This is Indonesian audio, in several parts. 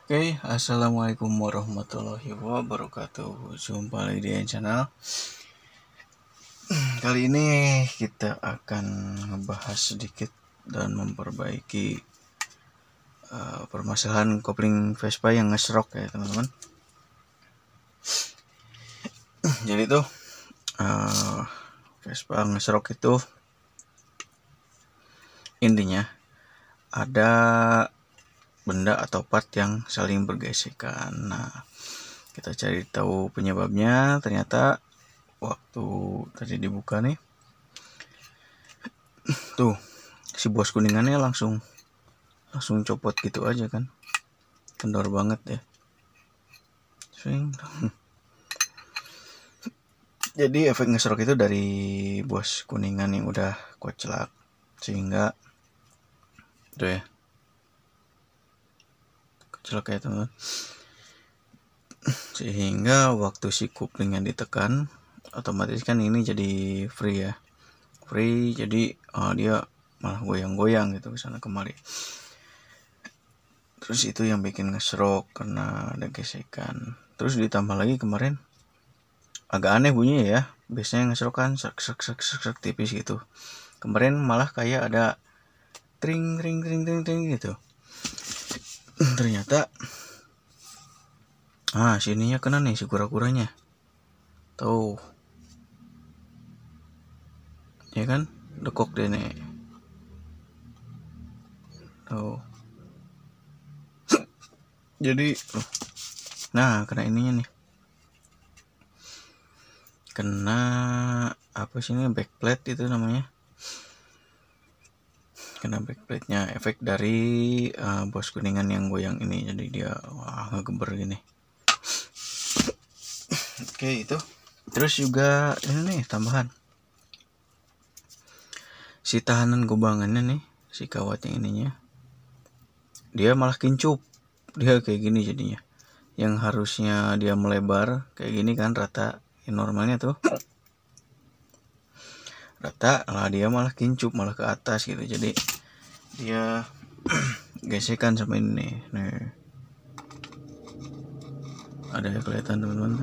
Oke, assalamualaikum warahmatullahi wabarakatuh. Jumpa lagi di channel. Kali ini kita akan ngebahas sedikit dan memperbaiki permasalahan kopling Vespa yang ngesrok ya teman-teman. Jadi tuh Vespa ngesrok itu intinya ada benda atau part yang saling bergesekan. Nah, kita cari tahu penyebabnya. Ternyata waktu tadi dibuka nih, tuh si bos kuningannya langsung copot gitu aja kan, kendor banget ya. Jadi efek ngesrok itu dari bos kuningan yang udah koclak, sehingga tuh ya koclak ya teman-teman, sehingga waktu si kuplingnya ditekan otomatis kan ini jadi free ya, jadi dia malah goyang-goyang gitu kesana kemari. Terus itu yang bikin ngesrok karena ada gesekan. Terus ditambah lagi kemarin agak aneh bunyinya ya, biasanya ngesrok kan sak tipis gitu. Kemarin malah kayak ada tring gitu. Ternyata sininya kena nih si kura-kuranya. Tuh ya kan, dekok deh nih. Tuh jadi nah kena ininya nih, kena apa sih ini, backplate itu namanya, kena backplate-nya, efek dari bos kuningan yang goyang ini, jadi dia ngegeber gini. Oke itu. Terus juga ini nih tambahan, si tahanan gobangannya nih, si kawat yang ininya, dia malah kincup, dia kayak gini jadinya. Yang harusnya dia melebar kayak gini kan rata, normalnya tuh rata, lah dia malah kincup, malah ke atas gitu. Jadi dia gesekan sama ini nih, ada yang kelihatan teman-teman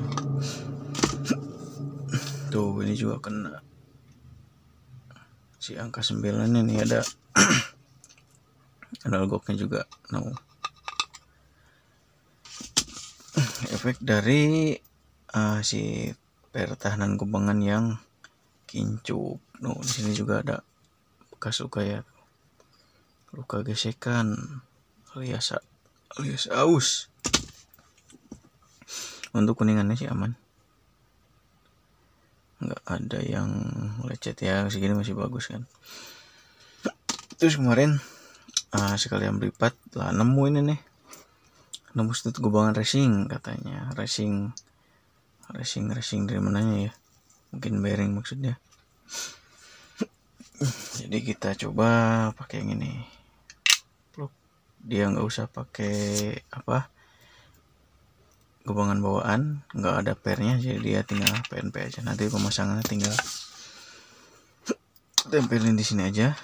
tuh. Ini juga kena si angka 9 ini, ada logoknya juga. Efek dari si pertahanan gobangan yang kincup. Di sini juga ada bekas luka ya, luka gesekan alias aus. Untuk kuningannya sih aman, nggak ada yang lecet ya, segini masih bagus kan. Terus kemarin sekalian beripat lah nemu ini nih, nemu stut gobangan racing katanya. Racing dari mananya ya, mungkin bearing maksudnya. Jadi kita coba pakai yang ini, dia nggak usah pakai gobangan bawaan, nggak ada pernya, jadi dia tinggal PNP aja. Nanti pemasangannya tinggal tempelin di sini aja.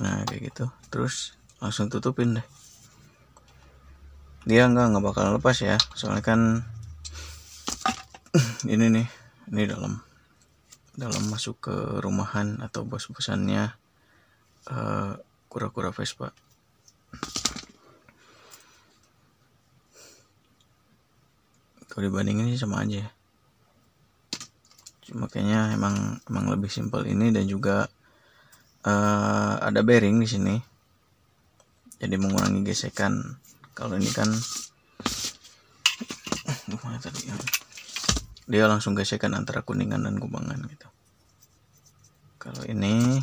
Nah kayak gitu, terus langsung tutupin deh. Dia nggak bakal lepas ya, soalnya kan ini nih, ini dalam masuk ke rumahan atau bos-bosannya kura-kura Vespa. Kalau dibandingin sih sama aja, cuma kayaknya emang lebih simpel ini, dan juga ada bearing di sini, jadi mengurangi gesekan. Kalau ini kan gimana tadi ya, dia langsung gesekan antara kuningan dan gobangan gitu. Kalau ini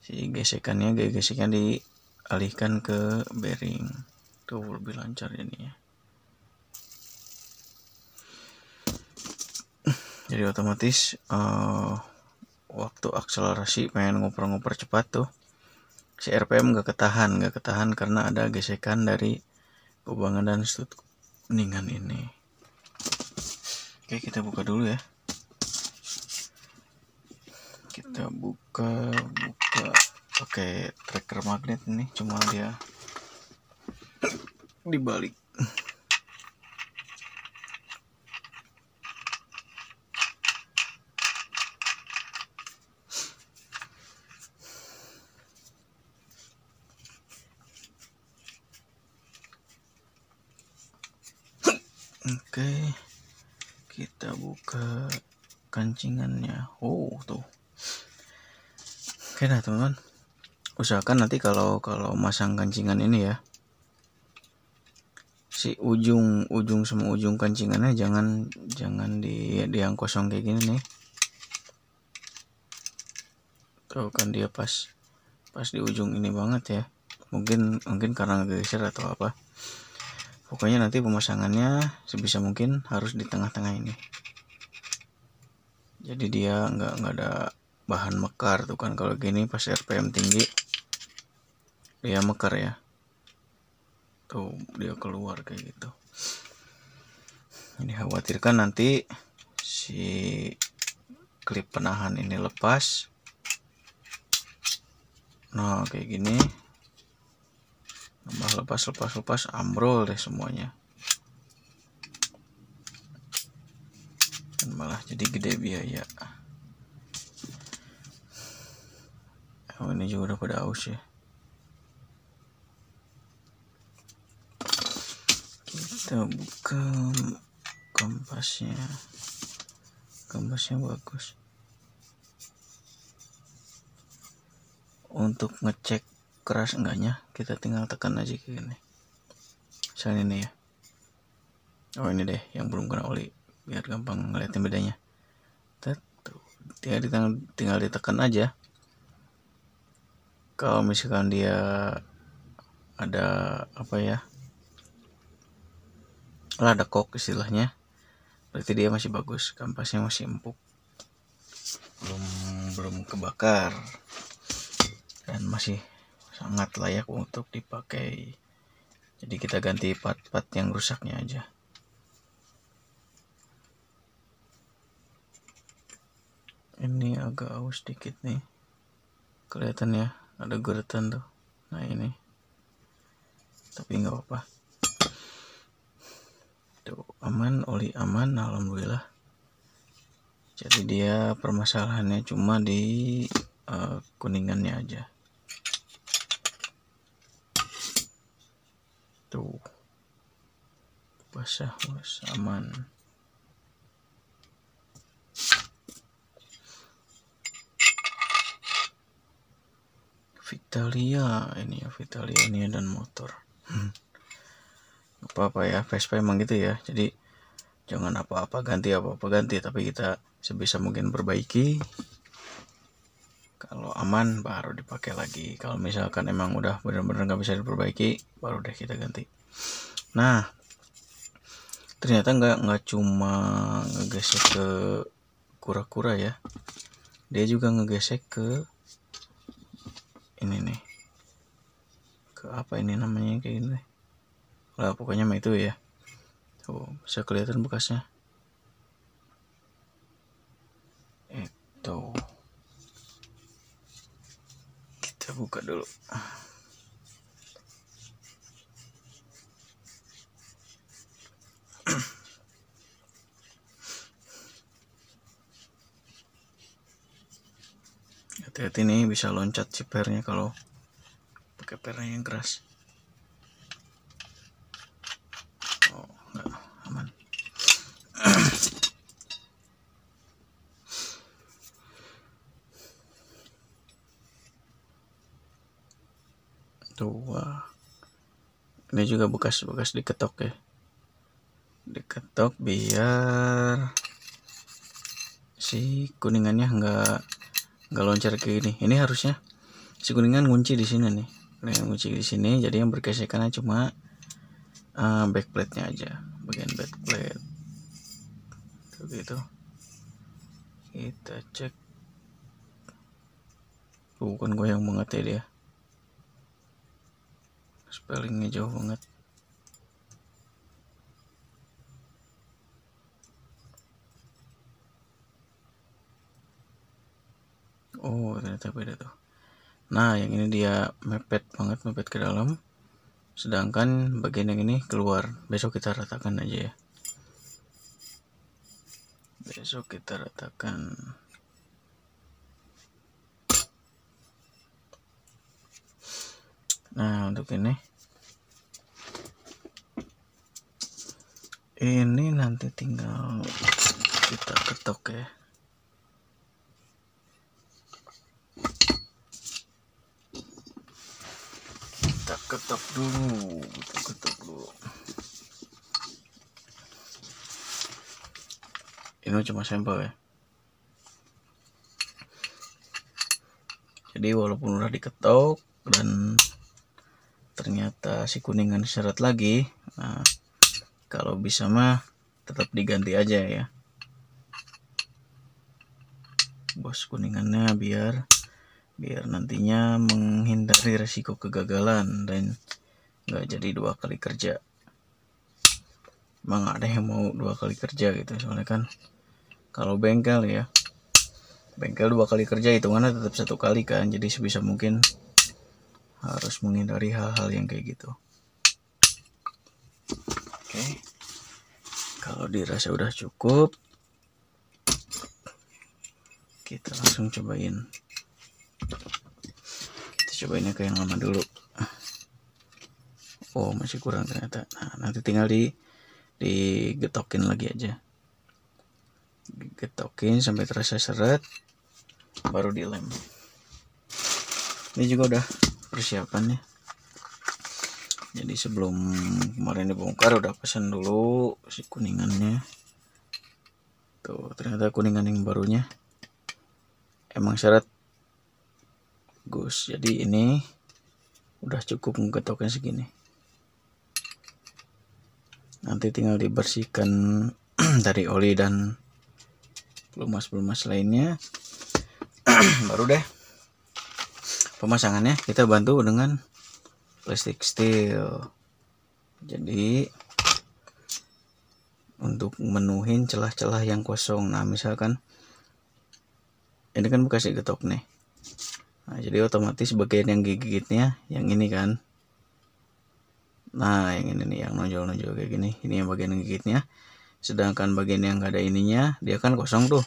si gesekannya dialihkan ke bearing, tuh lebih lancar jadinya. Jadi otomatis waktu akselerasi pengen ngoper cepat tuh, si RPM gak ketahan karena ada gesekan dari gobangan dan stut kuningan ini. Oke, kita buka dulu ya. Kita buka pakai tracker magnet ini, cuma dia dibalik. Oke, kita buka kancingannya. Oh tuh. Oke dah teman-teman, usahakan nanti kalau masang kancingan ini ya, si ujung sama ujung kancingannya jangan di yang kosong kayak gini nih. Tuh kan dia pas di ujung ini banget ya. Mungkin karena geser atau apa. Pokoknya nanti pemasangannya sebisa mungkin harus di tengah-tengah ini. Jadi dia nggak ada bahan mekar tuh kan, kalau gini pas RPM tinggi dia mekar ya. Tuh dia keluar kayak gitu. Ini khawatirkan nanti si klip penahan ini lepas. Nah kayak gini, nambah lepas ambrol deh semuanya, dan malah jadi gede biaya. Oh ini juga udah pada aus ya. Kita buka kampasnya bagus. Untuk ngecek keras enggaknya, kita tinggal tekan aja kayak gini. Misalnya ini ya. Oh ini deh yang belum kena oli, biar gampang ngeliatin bedanya. Tinggal ditekan aja. Kalau misalkan dia ada apa ya, ada kok istilahnya, berarti dia masih bagus, kampasnya masih empuk, belum kebakar, dan masih sangat layak untuk dipakai. Jadi kita ganti part-part yang rusaknya aja. Ini agak aus dikit nih, kelihatan ya ada goretan tuh. Nah ini, tapi nggak apa-apa. Tuh aman, oli aman, alhamdulillah. Jadi dia permasalahannya cuma di kuningannya aja. Tuh basah aman. Vitalia ini dan motor. Apa ya, Vespa emang gitu ya. Jadi jangan apa-apa ganti, tapi kita sebisa mungkin perbaiki. Kalau aman baru dipakai lagi. Kalau misalkan emang udah benar-benar nggak bisa diperbaiki, baru deh kita ganti. Nah, ternyata nggak cuma ngegesek ke kura-kura ya, dia juga ngegesek ke ini nih, ke apa ini namanya kayak gini lah, pokoknya mah itu ya. Tuh bisa kelihatan bekasnya. Itu kita buka dulu. Hati-hati nih, bisa loncat si pernya kalau pakai pernya yang keras. Oh enggak, aman. Tuh wah. Ini juga bekas diketok ya, diketok biar si kuningannya nggak loncat kayak gini. Ini harusnya si kuningan ngunci di sini nih, ngunci di sini, jadi yang bergesekannya cuma backplate-nya aja, bagian backplate. Tuh gitu. Kita cek. Bukan goyang banget ya dia, spellingnya jauh banget. Oh ternyata beda tuh. Nah yang ini dia mepet banget, mepet ke dalam, sedangkan bagian yang ini keluar. Besok kita ratakan aja ya, besok kita ratakan. Nah untuk ini nanti tinggal kita ketok ya. Kita ketok dulu. Ini cuma sampel ya. Jadi walaupun udah diketok dan ternyata si kuningan seret lagi, nah kalau bisa mah tetap diganti aja ya bos kuningannya, biar nantinya menghindari resiko kegagalan dan nggak jadi 2 kali kerja. Emang ada yang mau 2 kali kerja gitu, soalnya kan kalau bengkel 2 kali kerja hitungannya tetap 1 kali kan, jadi sebisa mungkin harus menghindari hal-hal yang kayak gitu. Oke, kalau dirasa udah cukup, kita langsung cobain. Kita cobainnya ke yang lama dulu. Oh masih kurang ternyata. Nah nanti tinggal digetokin lagi aja, getokin sampai terasa seret, baru dilem. Ini juga udah persiapannya. Jadi sebelum kemarin dibongkar udah pesan dulu si kuningannya. Tuh ternyata kuningan yang barunya emang seret Gus. Jadi ini udah cukup getoknya segini. Nanti tinggal dibersihkan dari oli dan pelumas-pelumas lainnya. Baru deh pemasangannya kita bantu dengan plastik steel. Jadi untuk menuhin celah-celah yang kosong. Nah misalkan ini kan bekas getok nih, nah jadi otomatis bagian yang gigitnya yang ini kan. Nah yang ini nih yang nonjol-nonjol kayak gini, ini yang bagian yang gigitnya, sedangkan bagian yang nggak ada ininya dia kan kosong tuh.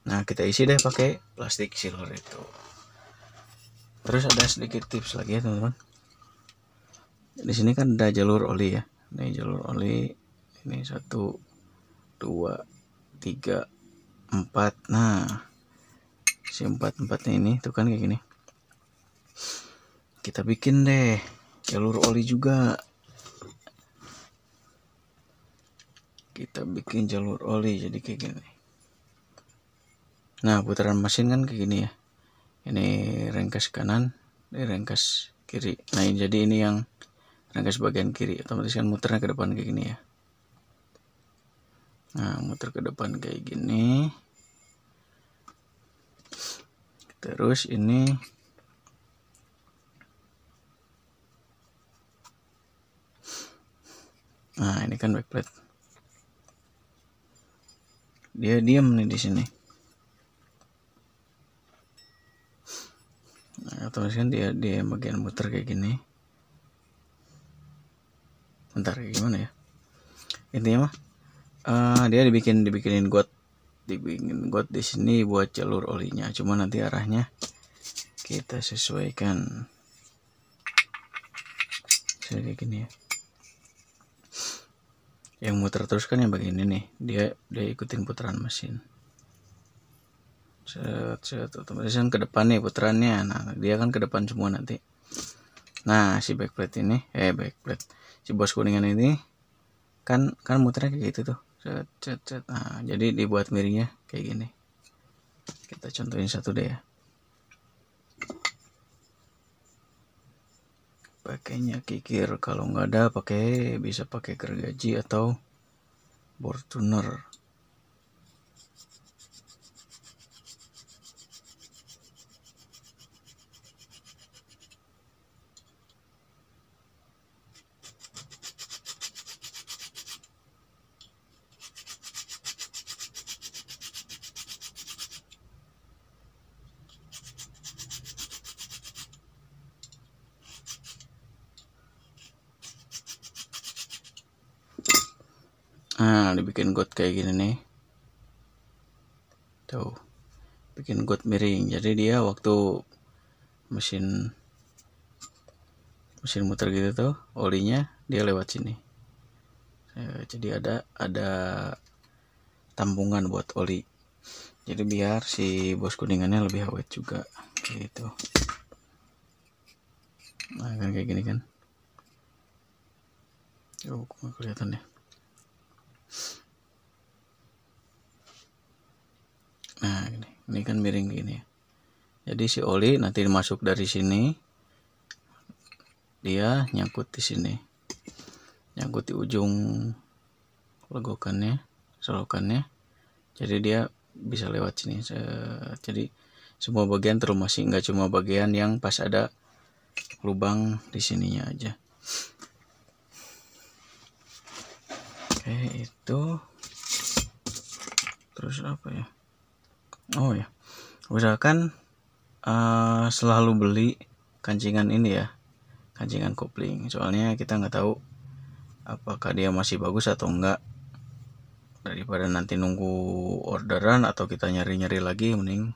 Nah kita isi deh pakai plastik silver itu. Terus ada sedikit tips lagi ya teman-teman. Di sini kan ada jalur oli ya. Ini jalur oli, ini 1, 2, 3, 4. Nah si 4-4nya ini tuh kan kayak gini. Kita bikin deh jalur oli juga. Kita bikin jalur oli jadi kayak gini. Nah putaran mesin kan kayak gini ya. Ini rengkas kanan, ini rengkas kiri. Nah jadi ini yang rengkas bagian kiri, otomatis kan muternya ke depan kayak gini ya. Nah muter ke depan kayak gini. Terus ini nah ini kan backplate, dia diam nih di sini. Nah otomatis kan dia bagian muter kayak gini. Bentar kayak gimana ya, intinya mah dia dibikinin got di sini buat jalur olinya. Cuma nanti arahnya kita sesuaikan kayak gini ya. Yang muter terus kan yang bagian ini nih, dia ikutin putaran mesin. Set otomatis kan ke depan nih putarannya. Nah dia kan ke depan semua nanti. Nah si backplate ini si bos kuningan ini kan muternya kayak gitu tuh. Set. Nah jadi dibuat miringnya kayak gini. Kita contohin satu deh ya. Pakainya kikir, kalau nggak ada bisa pakai gergaji atau bor tuner. Nah, dibikin got kayak gini nih. Tuh, bikin got miring. Jadi dia waktu mesin muter gitu tuh, olinya dia lewat sini. Jadi ada tampungan buat oli. Jadi biar si bos kuningannya lebih awet juga gitu. Nah, kan kayak gini kan. Oh, nggak kelihatan ya. Nah, ini kan miring gini ya. Jadi si oli nanti masuk dari sini, dia nyangkut di sini, nyangkut di ujung legokannya, solokannya. Jadi dia bisa lewat sini. Jadi semua bagian terlumasi, nggak cuma bagian yang pas ada lubang di sininya aja. Oke, itu terus apa ya? Oh ya, usahakan selalu beli kancingan ini ya, kancingan kopling. Soalnya kita nggak tahu apakah dia masih bagus atau enggak. Daripada nanti nunggu orderan atau kita nyari-nyari lagi, mending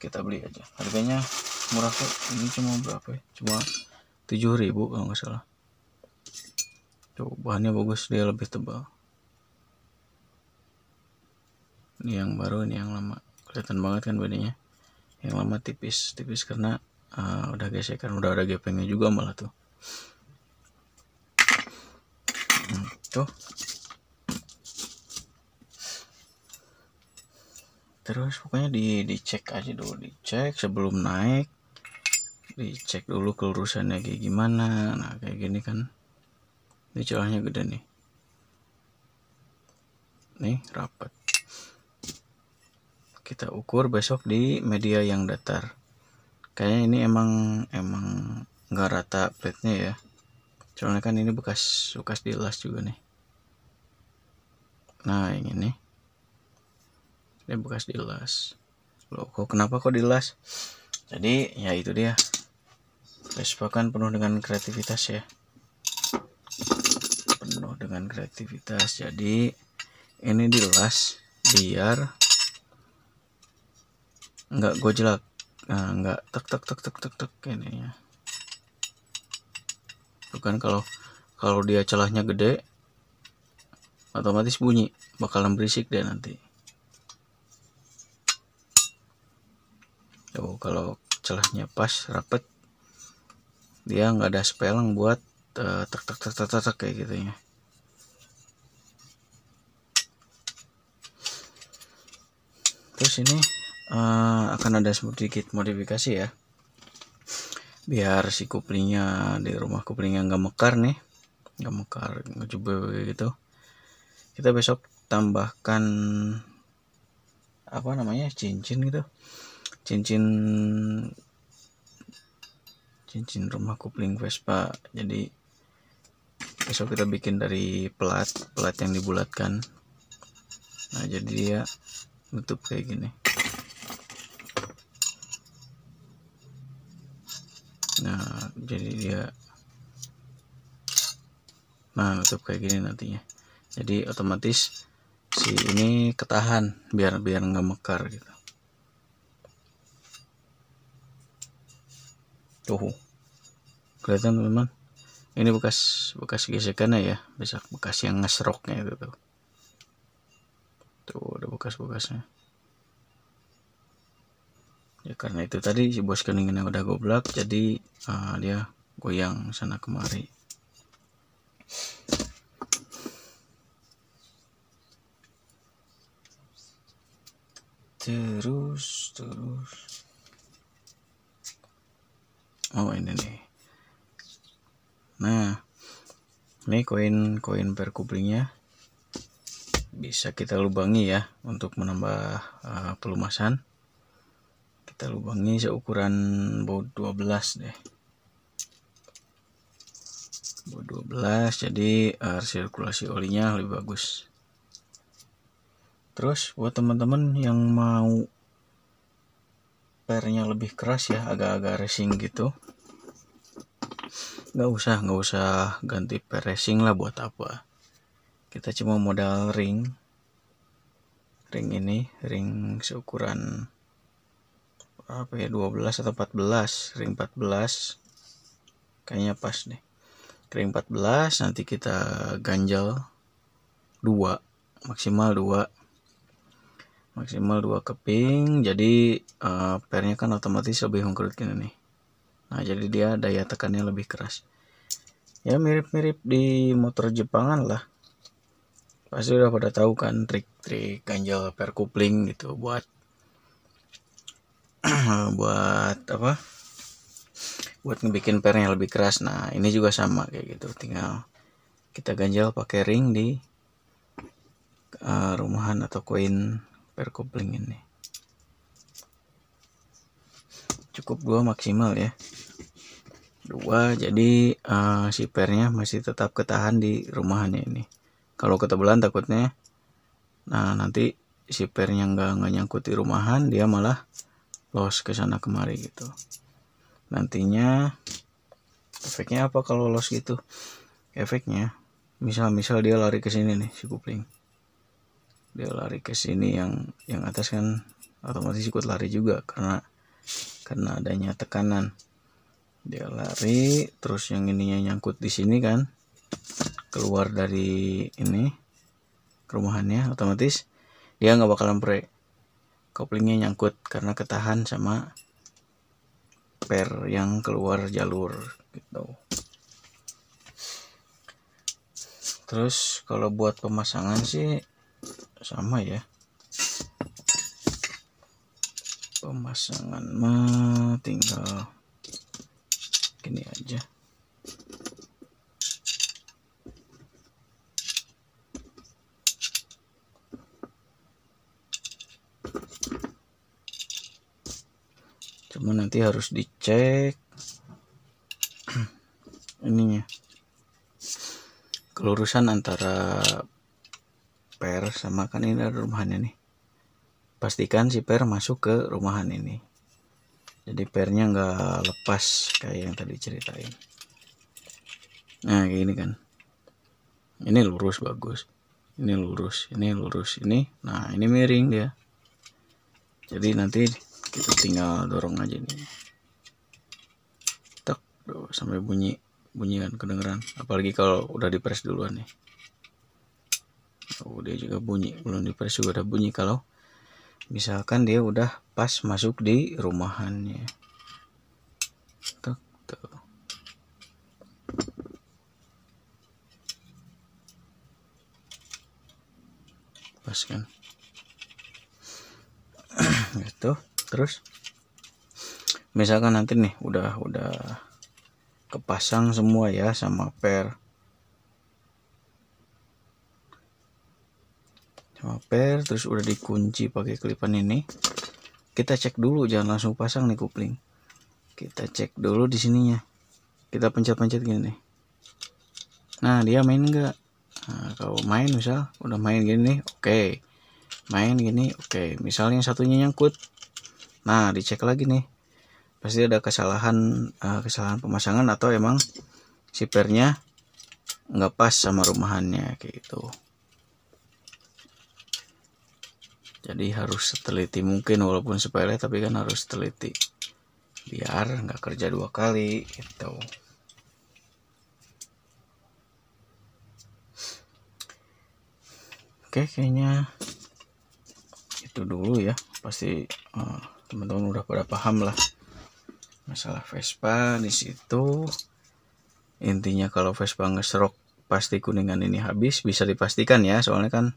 kita beli aja. Harganya murah kok. Ini cuma berapa ya? Cuma 7.000 kalau nggak salah. Tuh, bahannya bagus, dia lebih tebal. Ini yang baru, ini yang lama. Kelihatan banget kan bedanya. Yang lama tipis karena udah gesekan, udah ada gepengnya juga malah tuh. Tuh. Terus pokoknya dicek aja dulu, dicek sebelum naik, dicek dulu kelurusannya kayak gimana. Nah, kayak gini kan, ini celahnya gede nih, rapat. Kita ukur besok di media yang datar. Kayaknya ini emang nggak rata plate-nya ya, soalnya kan ini bekas dilas juga nih. Nah, yang ini bekas dilas. Loh, kenapa kok dilas? Jadi ya itu dia, Vespa kan penuh dengan kreativitas ya, penuh dengan kreativitas. Jadi ini dilas biar nggak gojlak, nggak tek ini ya. Bukan kalau dia celahnya gede, otomatis bunyi, bakalan berisik deh nanti. Tuh, kalau celahnya pas rapet, dia nggak ada speleng buat tek kayak gitu ya. Terus ini akan ada sedikit modifikasi ya, biar si kuplingnya di rumah kuplingnya nggak mekar nih, nggak mekar, ngejubel gitu. Kita besok tambahkan apa namanya, cincin gitu, cincin rumah kupling Vespa. Jadi besok kita bikin dari pelat yang dibulatkan. Nah, jadi dia nutup kayak gini. Nah, jadi dia nutup kayak gini nantinya. Jadi otomatis si ini ketahan biar nggak mekar gitu. Tuh, kelihatan teman-teman, ini bekas gesekannya ya, bekas yang ngesroknya itu tuh. Tuh, ada bekas-bekasnya. Ya karena itu tadi si bos keningan yang udah goblok, jadi dia goyang sana kemari. Terus oh ini nih. Nah, ini koin per kuplingnya bisa kita lubangi ya untuk menambah pelumasan. Kita lubangi seukuran baut 12 deh, baut 12, jadi sirkulasi olinya lebih bagus. Terus buat teman-teman yang mau pernya lebih keras ya, agak-agak racing gitu, nggak usah ganti per racing lah, buat apa. kita cuma modal ring ini, ring seukuran apa ya, 12 atau 14, ring 14 kayaknya pas deh. Ring 14 nanti kita ganjal 2, maksimal 2 keping. Jadi pernya kan otomatis lebih mengkerut gini nih. Nah jadi dia daya tekannya lebih keras ya, mirip-mirip di motor Jepangan lah. Pasti udah pada tahu kan trik-trik ganjal per kopling gitu buat buat apa, buat ngebikin pernya lebih keras. Nah ini juga sama kayak gitu, tinggal kita ganjal pakai ring di rumahan atau koin per kopling ini. Cukup 2 maksimal ya, 2, jadi si pernya masih tetap ketahan di rumahannya ini. Kalau ketebelan takutnya nanti si pernya nggak nyangkut di rumahan, dia malah los ke sana kemari gitu. Nantinya efeknya apa kalau los gitu? Efeknya misal dia lari ke sini nih, si kopling dia lari ke sini, yang atas kan otomatis ikut lari juga karena adanya tekanan. Dia lari terus yang ininya nyangkut di sini kan, keluar dari ini rumahannya, otomatis dia nggak bakalan break, koplingnya nyangkut karena ketahan sama per yang keluar jalur gitu. Terus kalau buat pemasangan sih sama ya, pemasangan mah tinggal gini aja. Cuma nanti harus dicek ininya, kelurusan antara per sama, kan ini ada rumahannya nih. Pastikan si per masuk ke rumahan ini, jadi pernya nggak lepas kayak yang tadi ceritain. Nah kayak gini kan, ini lurus bagus, ini lurus, ini nah ini miring dia. Jadi nanti kita tinggal dorong aja nih, tak sampai bunyi kan kedengeran, apalagi kalau udah dipres duluan nih. Dia juga bunyi, belum dipres juga udah bunyi kalau misalkan dia udah pas masuk di rumahannya. Tuh. Pas kan gitu. Terus misalkan nanti nih udah kepasang semua ya sama per, terus udah dikunci pakai klipan ini, kita cek dulu, jangan langsung pasang nih kopling. Kita cek dulu di sininya, kita pencet-pencet gini nih. Nah dia main enggak? Nah, kalau main, misal udah main gini nih, oke. Main gini, oke. Misalnya satunya nyangkut, nah dicek lagi nih, pasti ada kesalahan pemasangan atau emang si pernya nggak pas sama rumahannya kayak gitu. Jadi harus teliti mungkin, walaupun sepele tapi kan harus teliti biar nggak kerja 2 kali gitu. Oke, kayaknya itu dulu ya. Pasti teman-teman udah pada paham lah masalah Vespa di situ. Intinya kalau Vespa ngesrok pasti kuningan ini habis, bisa dipastikan ya, soalnya kan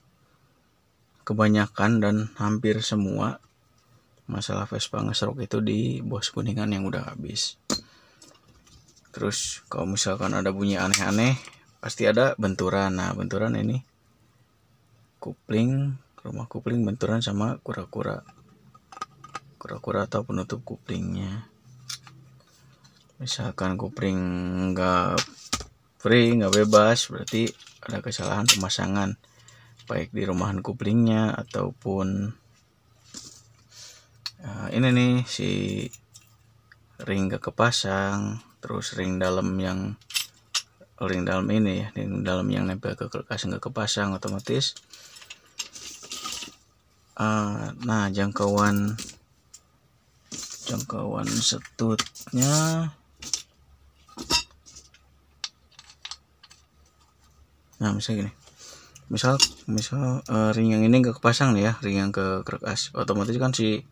kebanyakan dan hampir semua masalah Vespa ngesrok itu di bos kuningan yang udah habis. Terus kalau misalkan ada bunyi aneh-aneh, pasti ada benturan. Nah benturan ini kopling, rumah kopling benturan sama kura-kura atau penutup koplingnya. Misalkan kopling nggak free, nggak bebas, berarti ada kesalahan pemasangan, baik di rumahan koplingnya ataupun ini nih si ring gak kepasang, terus ring dalam yang O-ring dalam ini ya, di dalam yang nempel ke kulkas nggak kepasang otomatis. Nah, jangkauan setutnya misalnya gini, misal ring yang ini nggak kepasang nih ya, ring yang ke kulkas, otomatis kan si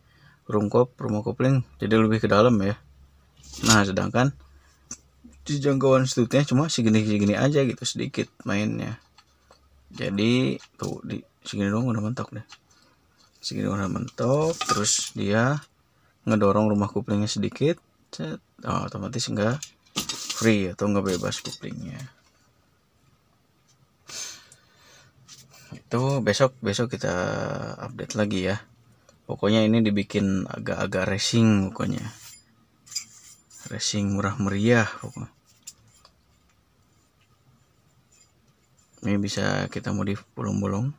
rumah kopling jadi lebih ke dalam ya. Nah, sedangkan di jangkauan setutnya cuma segini aja gitu, sedikit mainnya. Jadi tuh di segini doang udah mentok deh, segini udah mentok. Terus dia ngedorong rumah kuplingnya sedikit, otomatis enggak free atau enggak bebas kuplingnya. Itu besok kita update lagi ya. Pokoknya ini dibikin agak racing, pokoknya racing murah meriah pokoknya. Ini bisa kita modif bolong-bolong,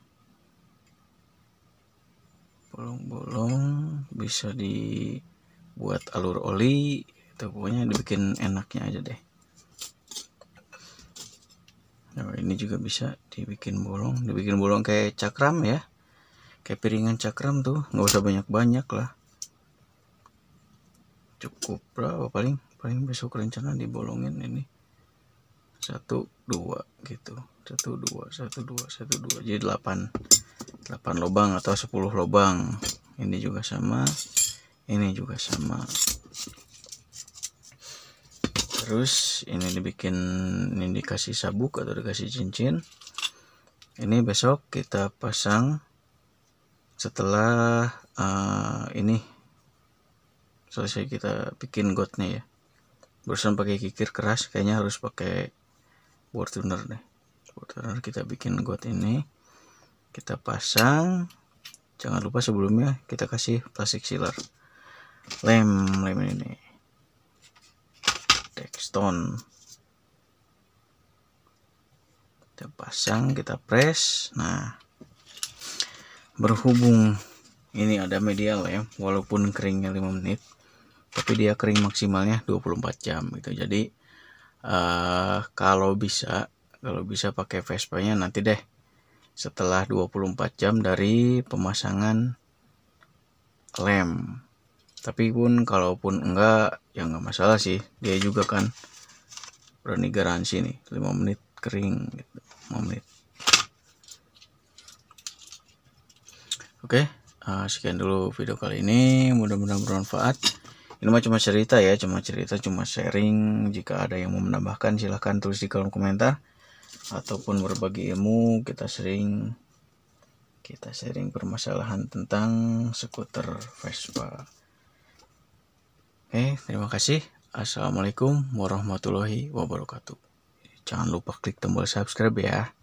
bisa dibuat alur oli, itu pokoknya dibikin enaknya aja deh. Nah, ini juga bisa dibikin bolong kayak cakram ya, kayak piringan cakram tuh, nggak usah banyak lah, cukup berapa, paling besok rencana dibolongin ini 1 2 gitu, 1 2 jadi 8 lubang atau 10 lubang. Ini juga sama, ini juga sama. Terus ini dikasih sabuk atau dikasih cincin. Ini besok kita pasang setelah ini selesai kita bikin gotnya ya. Barusan pakai kikir keras, kayaknya harus pakai board tuner deh. Board tuner kita bikin got ini, kita pasang. Jangan lupa sebelumnya kita kasih plastik sealer, lem ini Dextone. Kita pasang, kita press. Nah, berhubung ini ada media lem, walaupun keringnya 5 menit, tapi dia kering maksimalnya 24 jam gitu. Jadi kalau bisa pakai Vespa-nya nanti deh setelah 24 jam dari pemasangan lem. Tapi kalaupun enggak ya enggak masalah sih, dia juga kan berani garansi nih 5 menit kering gitu, 5 menit. Oke, sekian dulu video kali ini, mudah-mudahan bermanfaat. Ini mah cuma cerita ya, cuma sharing. Jika ada yang mau menambahkan silahkan tulis di kolom komentar ataupun berbagi ilmu. Kita sharing permasalahan tentang skuter Vespa. Oke, terima kasih. Assalamualaikum warahmatullahi wabarakatuh. Jangan lupa klik tombol subscribe ya.